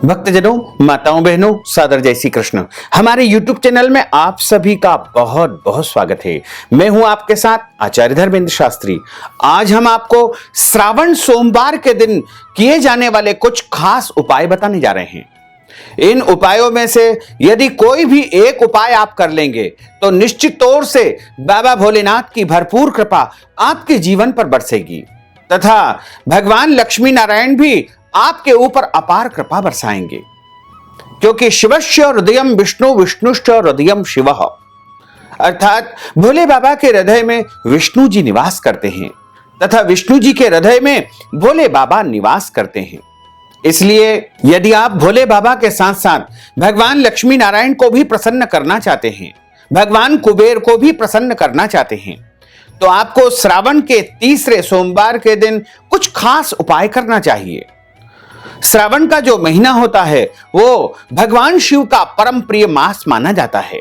भक्तजनों, माताओं, बहनों, सादर जय श्री कृष्ण। हमारे YouTube चैनल में आप सभी का बहुत बहुत स्वागत है। मैं हूं आपके साथ आचार्य धर्मेंद्र शास्त्री। आज हम आपको श्रावण सोमवार के दिन किए जाने वाले कुछ खास उपाय बताने जा रहे हैं। इन उपायों में से यदि कोई भी एक उपाय आप कर लेंगे तो निश्चित तौर से बाबा भोलेनाथ की भरपूर कृपा आपके जीवन पर बरसेगी तथा भगवान लक्ष्मी नारायण भी आपके ऊपर अपार कृपा बरसाएंगे, क्योंकि शिवस्य हृदयम विष्णु विष्णुश्च हृदयम शिवः, अर्थात भोले बाबा के हृदय में विष्णु जी निवास करते हैं तथा विष्णु जी के हृदय में भोले बाबा निवास करते हैं। इसलिए यदि आप भोले बाबा के साथ साथ भगवान लक्ष्मी नारायण को भी प्रसन्न करना चाहते हैं, भगवान कुबेर को भी प्रसन्न करना चाहते हैं, तो आपको श्रावण के तीसरे सोमवार के दिन कुछ खास उपाय करना चाहिए। श्रावण का जो महीना होता है वो भगवान शिव का परम प्रिय मास माना जाता है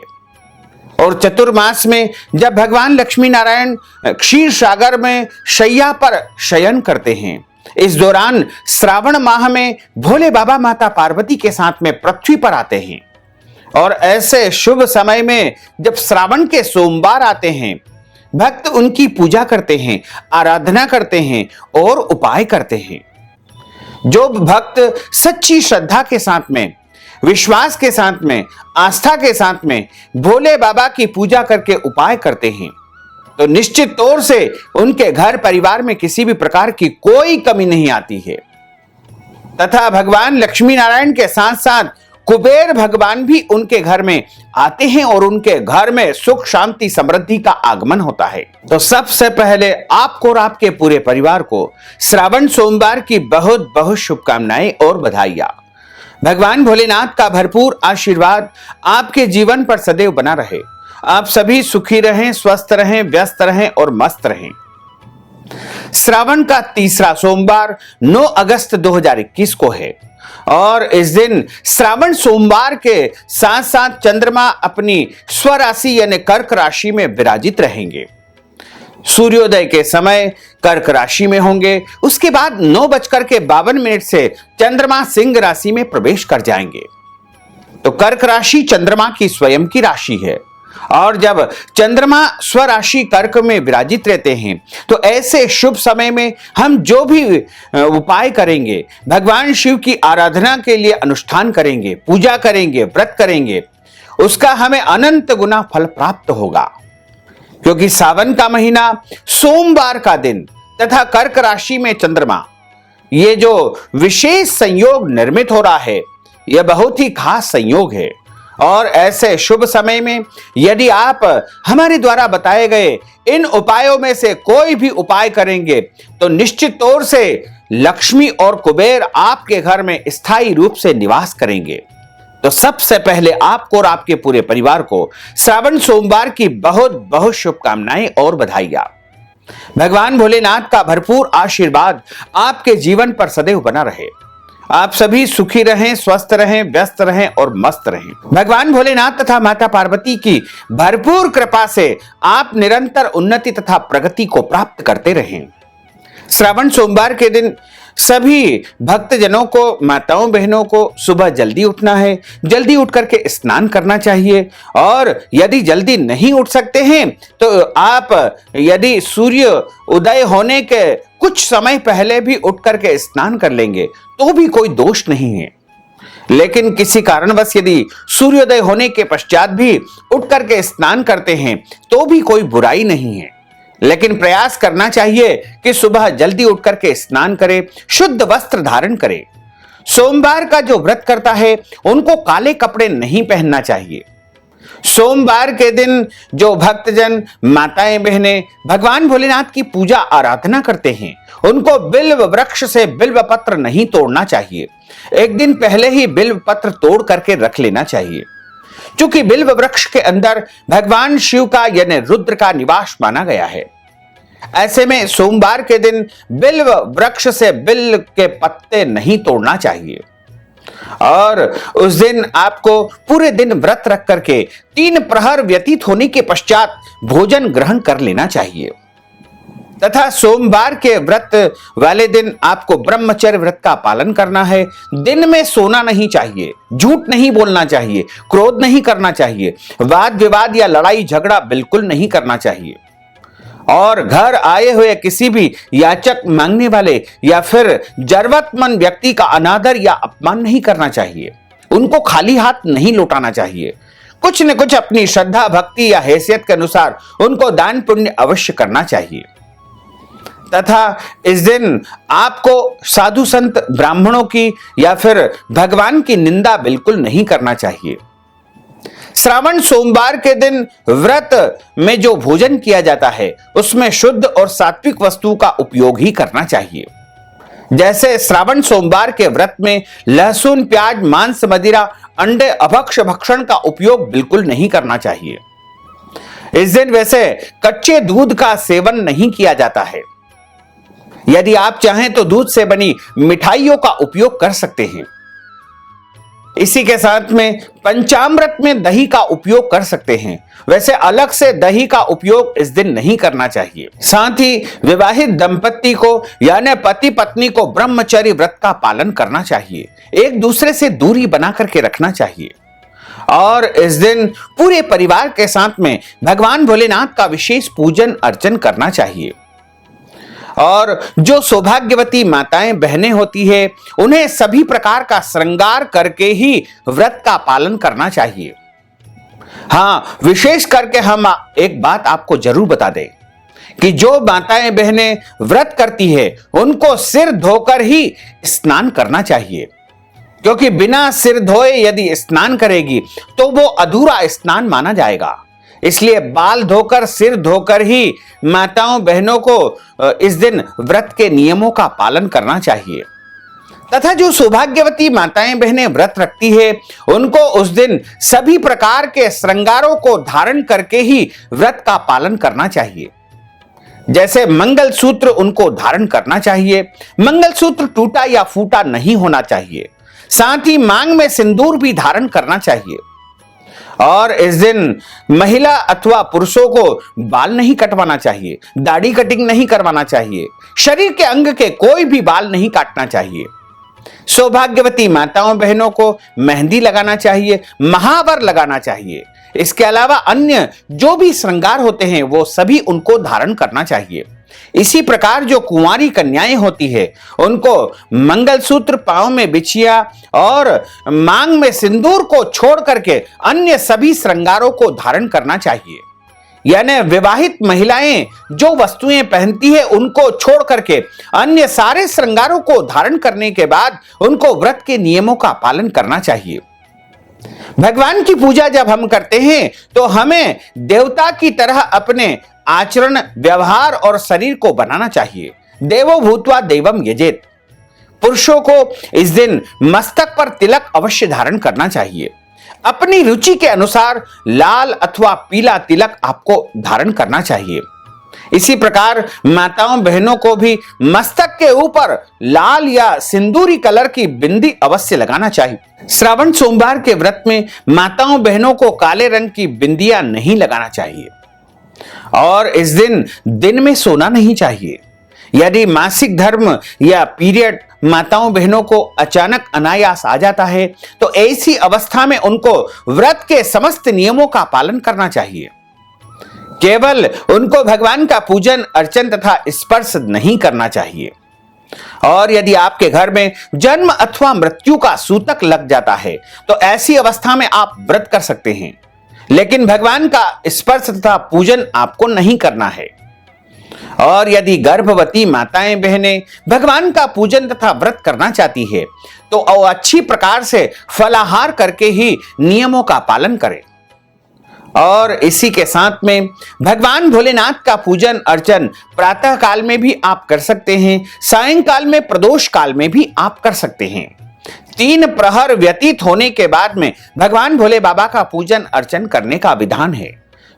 और चतुर्मास में जब भगवान लक्ष्मी नारायण क्षीर सागर में शैया पर शयन करते हैं, इस दौरान श्रावण माह में भोले बाबा माता पार्वती के साथ में पृथ्वी पर आते हैं और ऐसे शुभ समय में जब श्रावण के सोमवार आते हैं, भक्त उनकी पूजा करते हैं, आराधना करते हैं और उपाय करते हैं। जो भक्त सच्ची श्रद्धा के साथ में, विश्वास के साथ में, आस्था के साथ में भोले बाबा की पूजा करके उपाय करते हैं, तो निश्चित तौर से उनके घर परिवार में किसी भी प्रकार की कोई कमी नहीं आती है तथा भगवान लक्ष्मी नारायण के साथ साथ कुबेर भगवान भी उनके घर में आते हैं और उनके घर में सुख शांति समृद्धि का आगमन होता है। तो सबसे पहले आपको और आपके पूरे परिवार को श्रावण सोमवार की बहुत बहुत शुभकामनाएं और बधाइयां। भगवान भोलेनाथ का भरपूर आशीर्वाद आपके जीवन पर सदैव बना रहे। आप सभी सुखी रहें, स्वस्थ रहें, व्यस्त रहें और मस्त रहें। श्रावण का तीसरा सोमवार 9 अगस्त 2021 को है और इस दिन श्रावण सोमवार के साथ साथ चंद्रमा अपनी स्वराशि यानी कर्क राशि में विराजित रहेंगे। सूर्योदय के समय कर्क राशि में होंगे, उसके बाद 9:52 से चंद्रमा सिंह राशि में प्रवेश कर जाएंगे। तो कर्क राशि चंद्रमा की स्वयं की राशि है और जब चंद्रमा स्वराशि कर्क में विराजित रहते हैं तो ऐसे शुभ समय में हम जो भी उपाय करेंगे, भगवान शिव की आराधना के लिए अनुष्ठान करेंगे, पूजा करेंगे, व्रत करेंगे, उसका हमें अनंत गुना फल प्राप्त होगा। क्योंकि सावन का महीना, सोमवार का दिन तथा कर्क राशि में चंद्रमा, ये जो विशेष संयोग निर्मित हो रहा है, यह बहुत ही खास संयोग है और ऐसे शुभ समय में यदि आप हमारे द्वारा बताए गए इन उपायों में से कोई भी उपाय करेंगे तो निश्चित तौर से लक्ष्मी और कुबेर आपके घर में स्थायी रूप से निवास करेंगे। तो सबसे पहले आपको और आपके पूरे परिवार को श्रावण सोमवार की बहुत बहुत शुभकामनाएं और बधाइयां। भगवान भोलेनाथ का भरपूर आशीर्वाद आपके जीवन पर सदैव बना रहे। आप सभी सुखी रहें, स्वस्थ रहें, व्यस्त रहें और मस्त रहें। भगवान भोलेनाथ तथा माता पार्वती की भरपूर कृपा से आप निरंतर उन्नति तथा प्रगति को प्राप्त करते रहें। श्रावण सोमवार के दिन सभी भक्तजनों को, माताओं बहनों को सुबह जल्दी उठना है, जल्दी उठ करके स्नान करना चाहिए और यदि जल्दी नहीं उठ सकते हैं तो आप यदि सूर्य उदय होने के कुछ समय पहले भी उठ करके स्नान कर लेंगे तो भी कोई दोष नहीं है। लेकिन किसी कारणवश यदि सूर्योदय होने के पश्चात भी उठ करके स्नान करते हैं तो भी कोई बुराई नहीं है, लेकिन प्रयास करना चाहिए कि सुबह जल्दी उठ करके स्नान करें, शुद्ध वस्त्र धारण करें। सोमवार का जो व्रत करता है उनको काले कपड़े नहीं पहनना चाहिए। सोमवार के दिन जो भक्तजन, माताएं बहनें भगवान भोलेनाथ की पूजा आराधना करते हैं उनको बिल्व वृक्ष से बिल्व पत्र नहीं तोड़ना चाहिए। एक दिन पहले ही बिल्व पत्र तोड़ करके रख लेना चाहिए, क्योंकि बिल्व वृक्ष के अंदर भगवान शिव का यानी रुद्र का निवास माना गया है। ऐसे में सोमवार के दिन बिल्व वृक्ष से बिल्व के पत्ते नहीं तोड़ना चाहिए और उस दिन आपको पूरे दिन व्रत रख करके 3 प्रहर व्यतीत होने के पश्चात भोजन ग्रहण कर लेना चाहिए तथा सोमवार के व्रत वाले दिन आपको ब्रह्मचर्य व्रत का पालन करना है। दिन में सोना नहीं चाहिए, झूठ नहीं बोलना चाहिए, क्रोध नहीं करना चाहिए, वाद विवाद या लड़ाई झगड़ा बिल्कुल नहीं करना चाहिए और घर आए हुए किसी भी याचक, मांगने वाले या फिर जरूरतमंद व्यक्ति का अनादर या अपमान नहीं करना चाहिए। उनको खाली हाथ नहीं लौटाना चाहिए। कुछ न कुछ अपनी श्रद्धा, भक्ति या हैसियत के अनुसार उनको दान पुण्य अवश्य करना चाहिए। तथा इस दिन आपको साधु संत, ब्राह्मणों की या फिर भगवान की निंदा बिल्कुल नहीं करना चाहिए। श्रावण सोमवार के दिन व्रत में जो भोजन किया जाता है उसमें शुद्ध और सात्विक वस्तु का उपयोग ही करना चाहिए। जैसे श्रावण सोमवार के व्रत में लहसुन, प्याज, मांस, मदिरा, अंडे, अभक्ष भक्षण का उपयोग बिल्कुल नहीं करना चाहिए। इस दिन वैसे कच्चे दूध का सेवन नहीं किया जाता है। यदि आप चाहें तो दूध से बनी मिठाइयों का उपयोग कर सकते हैं। इसी के साथ में पंचामृत में दही का उपयोग कर सकते हैं। वैसे अलग से दही का उपयोग इस दिन नहीं करना चाहिए। साथ ही विवाहित दंपत्ति को यानी पति पत्नी को ब्रह्मचर्य व्रत का पालन करना चाहिए। एक दूसरे से दूरी बना करके रखना चाहिए और इस दिन पूरे परिवार के साथ में भगवान भोलेनाथ का विशेष पूजन अर्चन करना चाहिए। और जो सौभाग्यवती माताएं, बहनें होती है उन्हें सभी प्रकार का श्रृंगार करके ही व्रत का पालन करना चाहिए। हाँ, विशेष करके हम एक बात आपको जरूर बता दें कि जो माताएं, बहनें व्रत करती है उनको सिर धोकर ही स्नान करना चाहिए, क्योंकि बिना सिर धोए यदि स्नान करेगी तो वो अधूरा स्नान माना जाएगा। इसलिए बाल धोकर, सिर धोकर ही माताओं, बहनों को इस दिन व्रत के नियमों का पालन करना चाहिए। तथा जो सौभाग्यवती माताएं, बहनें व्रत रखती है उनको उस दिन सभी प्रकार के श्रृंगारों को धारण करके ही व्रत का पालन करना चाहिए। जैसे मंगलसूत्र उनको धारण करना चाहिए। मंगलसूत्र टूटा या फूटा नहीं होना चाहिए। साथ ही मांग में सिंदूर भी धारण करना चाहिए। और इस दिन महिला अथवा पुरुषों को बाल नहीं कटवाना चाहिए, दाढ़ी कटिंग नहीं करवाना चाहिए, शरीर के अंग के कोई भी बाल नहीं काटना चाहिए। सौभाग्यवती माताओं, बहनों को मेहंदी लगाना चाहिए, महावर लगाना चाहिए। इसके अलावा अन्य जो भी श्रृंगार होते हैं वो सभी उनको धारण करना चाहिए। इसी प्रकार जो कुंवारी कन्याएं होती है उनको मंगलसूत्र, पांव में बिछिया और मांग में सिंदूर को छोड़ करके अन्य सभी श्रृंगारों को धारण करना चाहिए। यानी विवाहित महिलाएं जो वस्तुएं पहनती है उनको छोड़ करके अन्य सारे श्रृंगारों को धारण करने के बाद उनको व्रत के नियमों का पालन करना चाहिए। भगवान की पूजा जब हम करते हैं तो हमें देवता की तरह अपने आचरण, व्यवहार और शरीर को बनाना चाहिए। देवो भूत्वा देवम यजेत। पुरुषों को इस दिन मस्तक पर तिलक अवश्य धारण करना चाहिए। अपनी रुचि के अनुसार लाल अथवा पीला तिलक आपको धारण करना चाहिए। इसी प्रकार माताओं, बहनों को भी मस्तक के ऊपर लाल या सिंदूरी कलर की बिंदी अवश्य लगाना चाहिए। श्रावण सोमवार के व्रत में माताओं, बहनों को काले रंग की बिंदियां नहीं लगाना चाहिए और इस दिन में सोना नहीं चाहिए। यदि मासिक धर्म या पीरियड माताओं, बहनों को अचानक अनायास आ जाता है तो ऐसी अवस्था में उनको व्रत के समस्त नियमों का पालन करना चाहिए। केवल उनको भगवान का पूजन, अर्चन तथा स्पर्श नहीं करना चाहिए। और यदि आपके घर में जन्म अथवा मृत्यु का सूतक लग जाता है तो ऐसी अवस्था में आप व्रत कर सकते हैं, लेकिन भगवान का स्पर्श तथा पूजन आपको नहीं करना है। और यदि गर्भवती माताएं, बहनें भगवान का पूजन तथा व्रत करना चाहती है तो अच्छी प्रकार से फलाहार करके ही नियमों का पालन करें। और इसी के साथ में भगवान भोलेनाथ का पूजन अर्चन प्रातः काल में भी आप कर सकते हैं, सायंकाल में, प्रदोष काल में भी आप कर सकते हैं। 3 प्रहर व्यतीत होने के बाद में भगवान भोले बाबा का पूजन अर्चन करने का विधान है।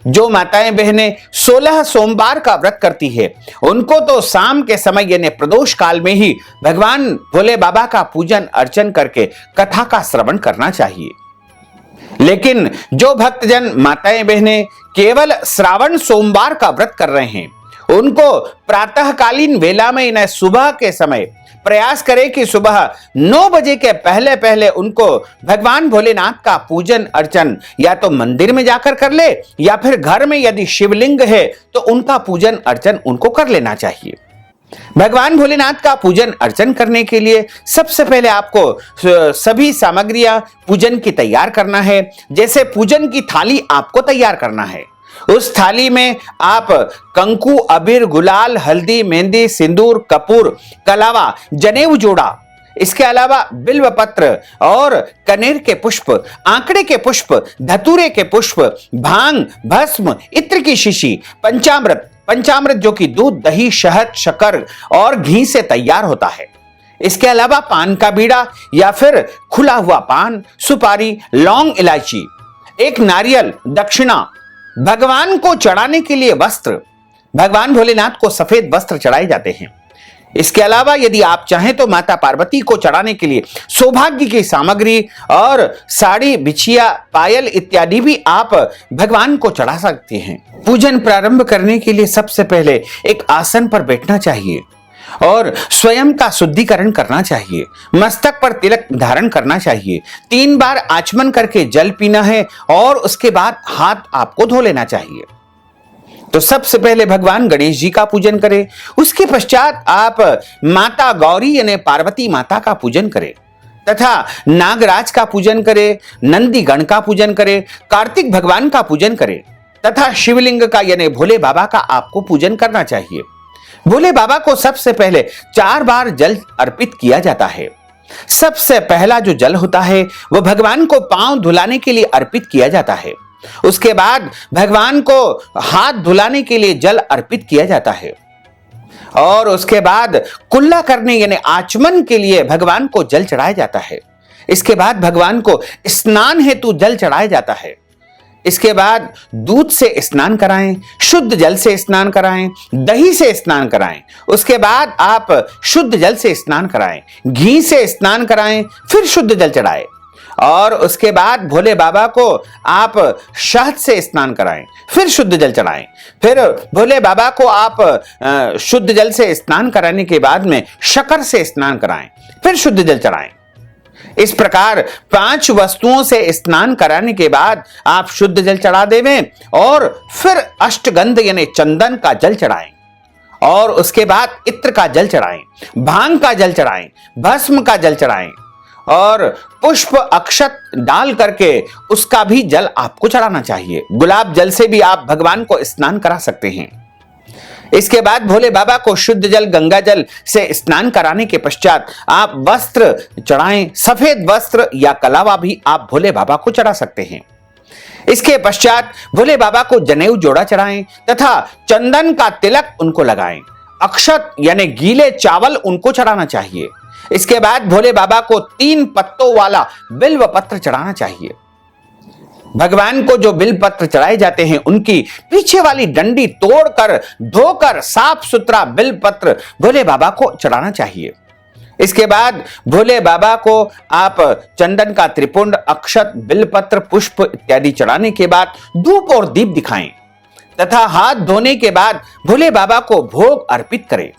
जो माताएं, बहनें 16 सोमवार का व्रत करती है उनको तो शाम के समय यानी प्रदोष काल में ही भगवान भोले बाबा का पूजन अर्चन करके कथा का श्रवण करना चाहिए। लेकिन जो भक्तजन, माताएं, बहनें केवल श्रावण सोमवार का व्रत कर रहे हैं उनको प्रातःकालीन वेला में यानी सुबह के समय प्रयास करें कि सुबह 9 बजे के पहले पहले उनको भगवान भोलेनाथ का पूजन अर्चन या तो मंदिर में जाकर कर ले या फिर घर में यदि शिवलिंग है तो उनका पूजन अर्चन उनको कर लेना चाहिए। भगवान भोलेनाथ का पूजन अर्चन करने के लिए सबसे पहले आपको सभी सामग्रियां पूजन की तैयार करना है। जैसे पूजन की थाली आपको तैयार करना है। उस थाली में आप कंकु, अबीर, गुलाल, हल्दी, मेहंदी, सिंदूर, कपूर, कलावा, जनेऊ जोड़ा, इसके अलावा बिल्व पत्र और कनेर के पुष्प, आंकड़े के पुष्प, धतूरे के पुष्प, भांग, भस्म, इत्र की शीशी, पंचामृत जो कि दूध, दही, शहद, शक्कर और घी से तैयार होता है। इसके अलावा पान का बीड़ा या फिर खुला हुआ पान, सुपारी, लौंग, इलायची, एक नारियल, दक्षिणा, भगवान को चढ़ाने के लिए वस्त्र, भगवान भोलेनाथ को सफेद वस्त्र चढ़ाए जाते हैं। इसके अलावा यदि आप चाहें तो माता पार्वती को चढ़ाने के लिए सौभाग्य की सामग्री और साड़ी, बिछिया, पायल इत्यादि भी आप भगवान को चढ़ा सकते हैं। पूजन प्रारंभ करने के लिए सबसे पहले एक आसन पर बैठना चाहिए और स्वयं का शुद्धिकरण करना चाहिए। मस्तक पर तिलक धारण करना चाहिए। 3 बार आचमन करके जल पीना है और उसके बाद हाथ आपको धो लेना चाहिए। तो सबसे पहले भगवान गणेश जी का पूजन करें। उसके पश्चात आप माता गौरी यानी पार्वती माता का पूजन करें तथा नागराज का पूजन करें, नंदी गण का पूजन करें, कार्तिक भगवान का पूजन करें तथा शिवलिंग का यानी भोले बाबा का आपको पूजन करना चाहिए। भोले बाबा को सबसे पहले 4 बार जल अर्पित किया जाता है। सबसे पहला जो जल होता है वह भगवान को पांव धुलाने के लिए अर्पित किया जाता है। उसके बाद भगवान को हाथ धुलाने के लिए जल अर्पित किया जाता है और उसके बाद कुल्ला करने यानी आचमन के लिए भगवान को जल चढ़ाया जाता है। इसके बाद भगवान को स्नान हेतु जल चढ़ाया जाता है। इसके बाद दूध से स्नान कराएं, शुद्ध जल से स्नान कराएं, दही से स्नान कराएं। उसके बाद आप शुद्ध जल से स्नान कराएं, घी से स्नान कराएं, फिर शुद्ध जल चढ़ाएं और उसके बाद भोले बाबा को आप शहद से स्नान कराएं, फिर शुद्ध जल चढ़ाएं। फिर भोले बाबा को आप शुद्ध जल से स्नान कराने के बाद में शक्कर से स्नान कराएं, फिर शुद्ध जल चढ़ाएं। इस प्रकार 5 वस्तुओं से स्नान कराने के बाद आप शुद्ध जल चढ़ा देवें और फिर अष्टगंध यानी चंदन का जल चढ़ाएं और उसके बाद इत्र का जल चढ़ाएं, भांग का जल चढ़ाएं, भस्म का जल चढ़ाएं और पुष्प अक्षत डाल करके उसका भी जल आपको चढ़ाना चाहिए। गुलाब जल से भी आप भगवान को स्नान करा सकते हैं। इसके बाद भोले बाबा को शुद्ध जल, गंगा जल से स्नान कराने के पश्चात आप वस्त्र चढ़ाएं। सफेद वस्त्र या कलावा भी आप भोले बाबा को चढ़ा सकते हैं। इसके पश्चात भोले बाबा को जनेऊ जोड़ा चढ़ाएं तथा चंदन का तिलक उनको लगाएं। अक्षत यानी गीले चावल उनको चढ़ाना चाहिए। इसके बाद भोले बाबा को 3 पत्तों वाला बिल्व पत्र चढ़ाना चाहिए। भगवान को जो बिल्व पत्र चढ़ाए जाते हैं उनकी पीछे वाली डंडी तोड़कर धोकर साफ सुथरा बिल्व पत्र भोले बाबा को चढ़ाना चाहिए। इसके बाद भोले बाबा को आप चंदन का त्रिपुंड, अक्षत, बिल्व पत्र, पुष्प इत्यादि चढ़ाने के बाद धूप और दीप दिखाएं तथा हाथ धोने के बाद भोले बाबा को भोग अर्पित करें।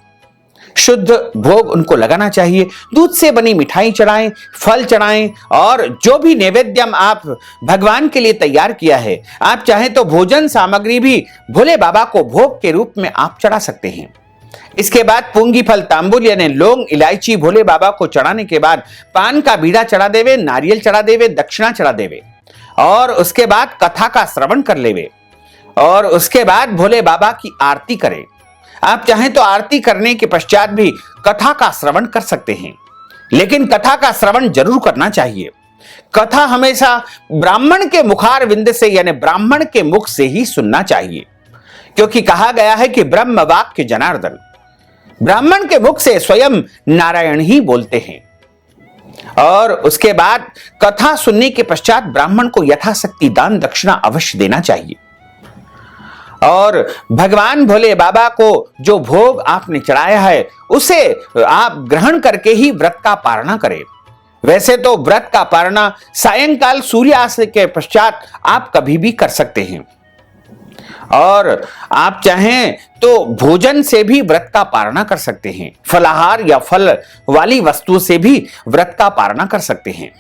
शुद्ध भोग उनको लगाना चाहिए। दूध से बनी मिठाई चढ़ाएं, फल चढ़ाएं और जो भी नैवेद्यम आप भगवान के लिए तैयार किया है, आप चाहें तो भोजन सामग्री भी भोले बाबा को भोग के रूप में आप चढ़ा सकते हैं। इसके बाद पूंगी फल, तांबुल यानी लौंग, इलायची भोले बाबा को चढ़ाने के बाद पान का बीड़ा चढ़ा देवे, नारियल चढ़ा देवे, दक्षिणा चढ़ा देवे और उसके बाद कथा का श्रवण कर लेवे और उसके बाद भोले बाबा की आरती करें। आप चाहें तो आरती करने के पश्चात भी कथा का श्रवण कर सकते हैं, लेकिन कथा का श्रवण जरूर करना चाहिए। कथा हमेशा ब्राह्मण के मुखारविंद से यानी ब्राह्मण के मुख से ही सुनना चाहिए, क्योंकि कहा गया है कि ब्रह्म वाक्य जनार्दन, ब्राह्मण के मुख से स्वयं नारायण ही बोलते हैं। और उसके बाद कथा सुनने के पश्चात ब्राह्मण को यथाशक्ति दान दक्षिणा अवश्य देना चाहिए और भगवान भोले बाबा को जो भोग आपने चढ़ाया है उसे आप ग्रहण करके ही व्रत का पारणा करें। वैसे तो व्रत का पारणा सायंकाल सूर्यास्त के पश्चात आप कभी भी कर सकते हैं और आप चाहें तो भोजन से भी व्रत का पारणा कर सकते हैं। फलाहार या फल वाली वस्तु से भी व्रत का पारणा कर सकते हैं।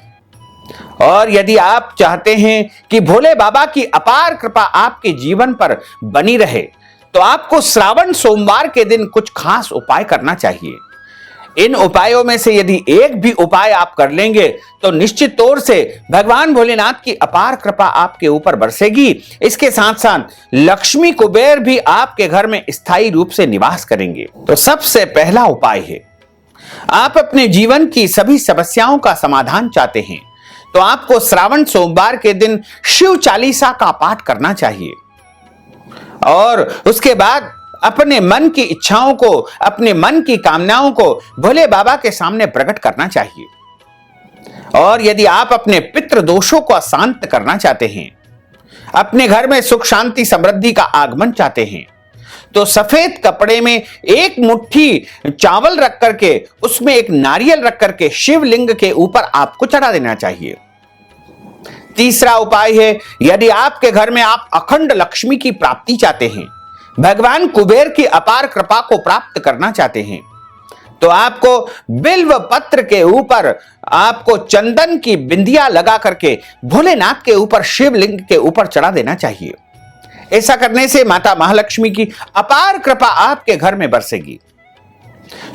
और यदि आप चाहते हैं कि भोले बाबा की अपार कृपा आपके जीवन पर बनी रहे, तो आपको श्रावण सोमवार के दिन कुछ खास उपाय करना चाहिए। इन उपायों में से यदि एक भी उपाय आप कर लेंगे तो निश्चित तौर से भगवान भोलेनाथ की अपार कृपा आपके ऊपर बरसेगी। इसके साथ साथ लक्ष्मी कुबेर भी आपके घर में स्थायी रूप से निवास करेंगे। तो सबसे पहला उपाय है, आप अपने जीवन की सभी समस्याओं का समाधान चाहते हैं तो आपको श्रावण सोमवार के दिन शिव चालीसा का पाठ करना चाहिए और उसके बाद अपने मन की इच्छाओं को, अपने मन की कामनाओं को भोले बाबा के सामने प्रकट करना चाहिए। और यदि आप अपने पितृ दोषों को शांत करना चाहते हैं, अपने घर में सुख शांति समृद्धि का आगमन चाहते हैं, तो सफेद कपड़े में एक मुट्ठी चावल रख करके उसमें एक नारियल रख करके शिवलिंग के ऊपर आपको चढ़ा देना चाहिए। तीसरा उपाय है, यदि आपके घर में आप अखंड लक्ष्मी की प्राप्ति चाहते हैं, भगवान कुबेर की अपार कृपा को प्राप्त करना चाहते हैं, तो आपको बिल्व पत्र के ऊपर आपको चंदन की बिंदिया लगा करके भोलेनाथ के ऊपर, शिवलिंग के ऊपर चढ़ा देना चाहिए। ऐसा करने से माता महालक्ष्मी की अपार कृपा आपके घर में बरसेगी।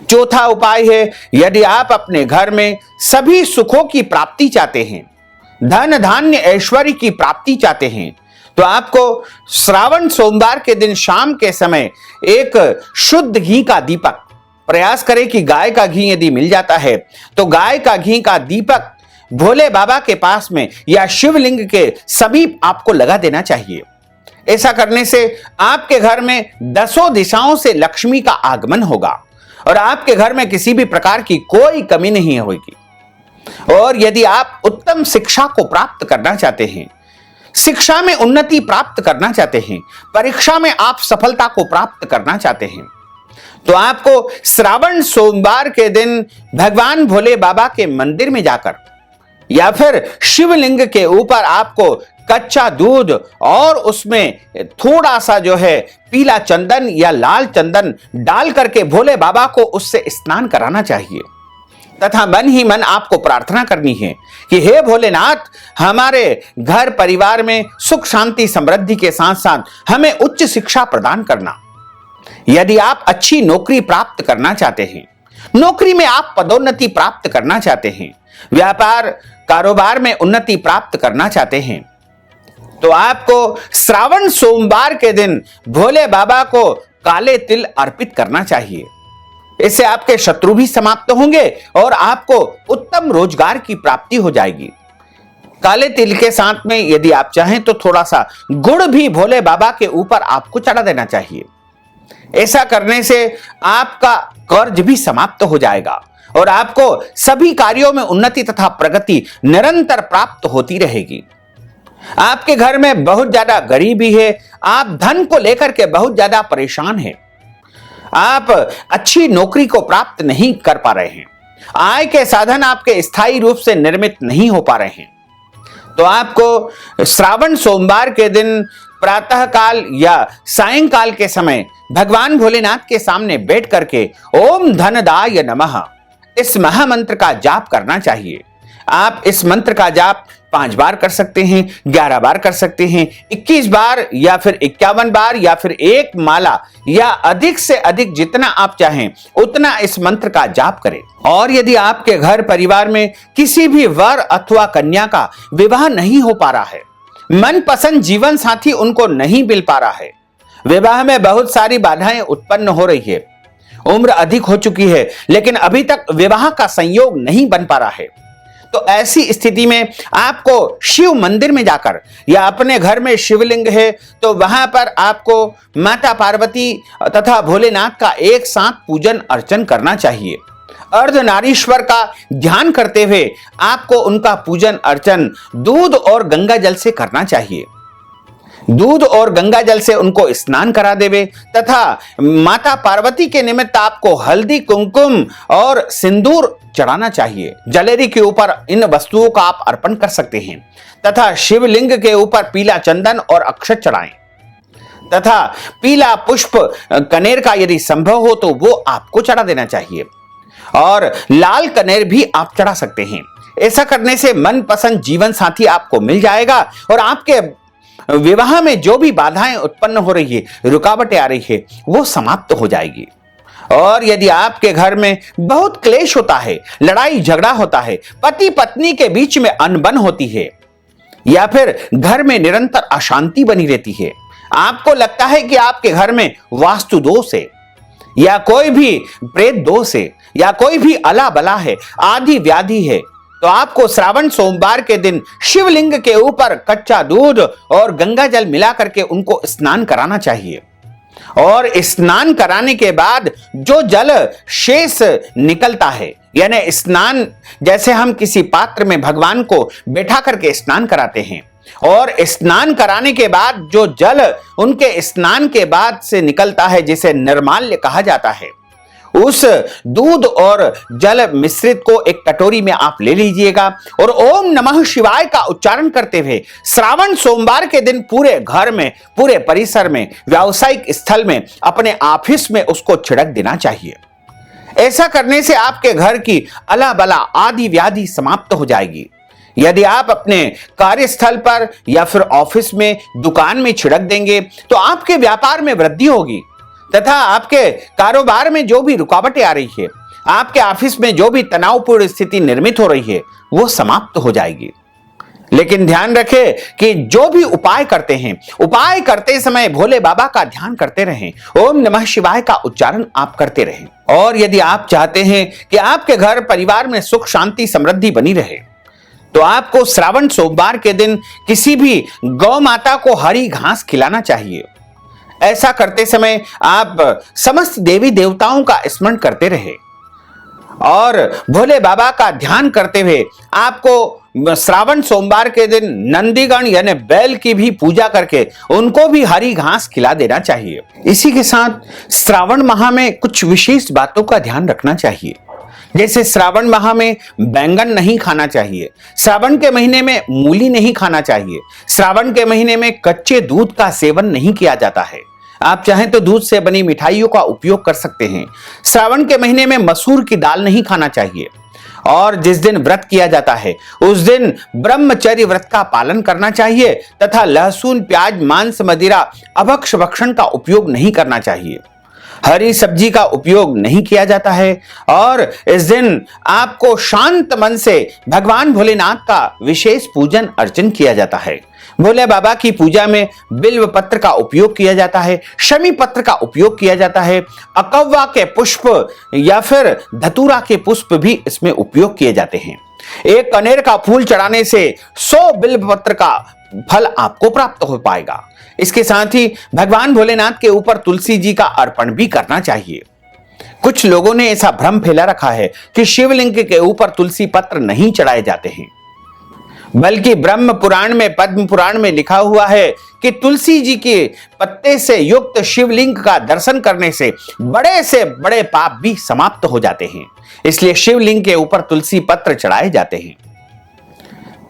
चौथा उपाय है, यदि आप अपने घर में सभी सुखों की प्राप्ति चाहते हैं, धन धान्य ऐश्वर्य की प्राप्ति चाहते हैं, तो आपको श्रावण सोमवार के दिन शाम के समय एक शुद्ध घी का दीपक, प्रयास करें कि गाय का घी यदि मिल जाता है तो गाय का घी का दीपक भोले बाबा के पास में या शिवलिंग के समीप आपको लगा देना चाहिए। ऐसा करने से आपके घर में दसों दिशाओं से लक्ष्मी का आगमन होगा और आपके घर में किसी भी प्रकार की कोई कमी नहीं होगी। और यदि आप उत्तम शिक्षा को प्राप्त करना चाहते हैं, शिक्षा में उन्नति प्राप्त करना चाहते हैं, परीक्षा में आप सफलता को प्राप्त करना चाहते हैं, तो आपको श्रावण सोमवार के दिन भगवान भोले बाबा के मंदिर में जाकर या फिर शिवलिंग के ऊपर आपको कच्चा दूध और उसमें थोड़ा सा जो है पीला चंदन या लाल चंदन डाल करके भोले बाबा को उससे स्नान कराना चाहिए तथा मन ही मन आपको प्रार्थना करनी है कि हे भोलेनाथ, हमारे घर परिवार में सुख शांति समृद्धि के साथ साथ हमें उच्च शिक्षा प्रदान करना। यदि आप अच्छी नौकरी प्राप्त करना चाहते हैं, नौकरी में आप पदोन्नति प्राप्त करना चाहते हैं, व्यापार कारोबार में उन्नति प्राप्त करना चाहते हैं, तो आपको श्रावण सोमवार के दिन भोले बाबा को काले तिल अर्पित करना चाहिए। इससे आपके शत्रु भी समाप्त होंगे और आपको उत्तम रोजगार की प्राप्ति हो जाएगी। काले तिल के साथ में यदि आप चाहें तो थोड़ा सा गुड़ भी भोले बाबा के ऊपर आपको चढ़ा देना चाहिए। ऐसा करने से आपका कर्ज भी समाप्त हो जाएगा और आपको सभी कार्यों में उन्नति तथा प्रगति निरंतर प्राप्त होती रहेगी। आपके घर में बहुत ज्यादा गरीबी है, आप धन को लेकर के बहुत ज्यादा परेशान हैं, आप अच्छी नौकरी को प्राप्त नहीं कर पा रहे हैं, आय के साधन आपके स्थायी रूप से निर्मित नहीं हो पा रहे हैं, तो आपको श्रावण सोमवार के दिन प्रातः काल या सायंकाल के समय भगवान भोलेनाथ के सामने बैठ करके ओम धनदाय नमः इस महामंत्र का जाप करना चाहिए। आप इस मंत्र का जाप 5 बार कर सकते हैं, 11 बार कर सकते हैं, 21 बार या फिर 51 बार या फिर एक माला या अधिक से अधिक जितना आप चाहें उतना इस मंत्र का जाप करें। और यदि आपके घर परिवार में किसी भी वर अथवा कन्या का विवाह नहीं हो पा रहा है, मनपसंद जीवन साथी उनको नहीं मिल पा रहा है, विवाह में बहुत सारी बाधाएं उत्पन्न हो रही है, उम्र अधिक हो चुकी है लेकिन अभी तक विवाह का संयोग नहीं बन पा रहा है, तो ऐसी स्थिति में आपको शिव मंदिर में जाकर या अपने घर में शिवलिंग है तो वहां पर आपको माता पार्वती तथा भोलेनाथ का एक साथ पूजन अर्चन करना चाहिए। अर्धनारीश्वर का ध्यान करते हुए आपको उनका पूजन अर्चन दूध और गंगा जल से करना चाहिए। दूध और गंगा जल से उनको स्नान करा देवे तथा माता पार्वती के निमित्त आपको हल्दी कुमकुम और सिंदूर चढ़ाना चाहिए। जलेरी के ऊपर इन वस्तुओं का आप अर्पण कर सकते हैं तथा शिवलिंग के ऊपर पीला चंदन और अक्षत चढ़ाएं तथा पीला पुष्प कनेर का यदि संभव हो तो वो आपको चढ़ा देना चाहिए, और लाल कनेर भी आप चढ़ा सकते हैं। ऐसा करने से मनपसंद जीवन साथी आपको मिल जाएगा और आपके विवाह में जो भी बाधाएं उत्पन्न हो रही है, रुकावटें आ रही है, वो समाप्त हो जाएगी। और यदि आपके घर में बहुत क्लेश होता है, लड़ाई झगड़ा होता है, पति पत्नी के बीच में अनबन होती है, या फिर घर में निरंतर अशांति बनी रहती है, आपको लगता है कि आपके घर में वास्तु दोष है, या कोई भी प्रेत दोष है, या कोई भी अला बला है, आदि व्याधि है, तो आपको श्रावण सोमवार के दिन शिवलिंग के ऊपर कच्चा दूध और गंगा जल मिला करके उनको स्नान कराना चाहिए। और स्नान कराने के बाद जो जल शेष निकलता है, यानी स्नान जैसे हम किसी पात्र में भगवान को बैठा करके स्नान कराते हैं, और स्नान कराने के बाद जो जल उनके स्नान के बाद से निकलता है, जिसे निर्माल्य कहा जाता है, उस दूध और जल मिश्रित को एक कटोरी में आप ले लीजिएगा और ओम नमः शिवाय का उच्चारण करते हुए श्रावण सोमवार के दिन पूरे घर में, पूरे परिसर में, व्यावसायिक स्थल में, अपने ऑफिस में उसको छिड़क देना चाहिए। ऐसा करने से आपके घर की अला बला आदि व्याधि समाप्त हो जाएगी। यदि आप अपने कार्यस्थल पर या फिर ऑफिस में, दुकान में छिड़क देंगे तो आपके व्यापार में वृद्धि होगी, तथा आपके कारोबार में जो भी रुकावटें आ रही है, आपके ऑफिस में जो भी तनावपूर्ण स्थिति निर्मित हो रही है, वो समाप्त हो जाएगी। लेकिन ध्यान रखें कि जो भी उपाय करते हैं, उपाय करते समय भोले बाबा का ध्यान करते रहें, ओम नमः शिवाय का उच्चारण आप करते रहें। और यदि आप चाहते हैं कि आपके घर परिवार में सुख शांति समृद्धि बनी रहे, तो आपको श्रावण सोमवार के दिन किसी भी गौ माता को हरी घास खिलाना चाहिए। ऐसा करते समय आप समस्त देवी देवताओं का स्मरण करते रहे और भोले बाबा का ध्यान करते हुए आपको श्रावण सोमवार के दिन नंदीगण यानी बैल की भी पूजा करके उनको भी हरी घास खिला देना चाहिए। इसी के साथ श्रावण माह में कुछ विशेष बातों का ध्यान रखना चाहिए, जैसे श्रावण माह में बैंगन नहीं खाना चाहिए, श्रावण के महीने में मूली नहीं खाना चाहिए, श्रावण के महीने में कच्चे दूध का सेवन नहीं किया जाता है। आप चाहें तो दूध से बनी मिठाइयों का उपयोग कर सकते हैं। श्रावण के महीने में मसूर की दाल नहीं खाना चाहिए, और जिस दिन व्रत किया जाता है उस दिन ब्रह्मचर्य व्रत का पालन करना चाहिए, तथा लहसुन, प्याज, मांस, मदिरा, अभक्ष भक्षण का उपयोग नहीं करना चाहिए। हरी सब्जी का उपयोग नहीं किया जाता है, और इस दिन आपको शांत मन से भगवान भोलेनाथ का विशेष पूजन अर्चन किया जाता है। भोले बाबा की पूजा में बिल्व पत्र का उपयोग किया जाता है, शमी पत्र का उपयोग किया जाता है, अकव्वा के पुष्प या फिर धतूरा के पुष्प भी इसमें उपयोग किए जाते हैं। एक कनेर का फूल चढ़ाने से 100 बिल्व पत्र का फल आपको प्राप्त हो पाएगा। इसके साथ ही भगवान भोलेनाथ के ऊपर तुलसी जी का अर्पण भी करना चाहिए। कुछ लोगों ने ऐसा भ्रम फैला रखा है कि शिवलिंग के ऊपर तुलसी पत्र नहीं चढ़ाए जाते हैं, बल्कि ब्रह्म पुराण में, पद्म पुराण में लिखा हुआ है कि तुलसी जी के पत्ते से युक्त शिवलिंग का दर्शन करने से बड़े पाप भी समाप्त हो जाते हैं। इसलिए शिवलिंग के ऊपर तुलसी पत्र चढ़ाए जाते हैं।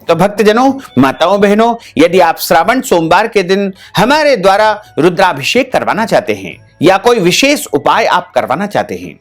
तो भक्तजनों, माताओं, बहनों, यदि आप श्रावण सोमवार के दिन हमारे द्वारा रुद्राभिषेक करवाना चाहते हैं या कोई विशेष उपाय आप करवाना चाहते हैं,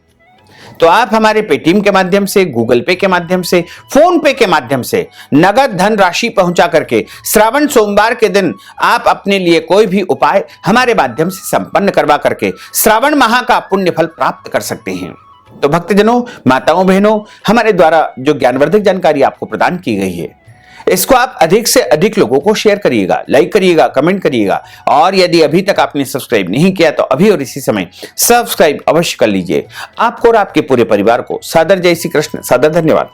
तो आप हमारे पेटीएम के माध्यम से, गूगल पे के माध्यम से, फोन पे के माध्यम से नगद धन राशि पहुंचा करके श्रावण सोमवार के दिन आप अपने लिए कोई भी उपाय हमारे माध्यम से संपन्न करवा करके श्रावण माह का पुण्य फल प्राप्त कर सकते हैं। तो भक्तजनों, माताओं, बहनों, हमारे द्वारा जो ज्ञानवर्धक जानकारी आपको प्रदान की गई है, इसको आप अधिक से अधिक लोगों को शेयर करिएगा, लाइक करिएगा, कमेंट करिएगा, और यदि अभी तक आपने सब्सक्राइब नहीं किया तो अभी और इसी समय सब्सक्राइब अवश्य कर लीजिए। आपको और आपके पूरे परिवार को सादर जय श्री कृष्ण, सादर धन्यवाद।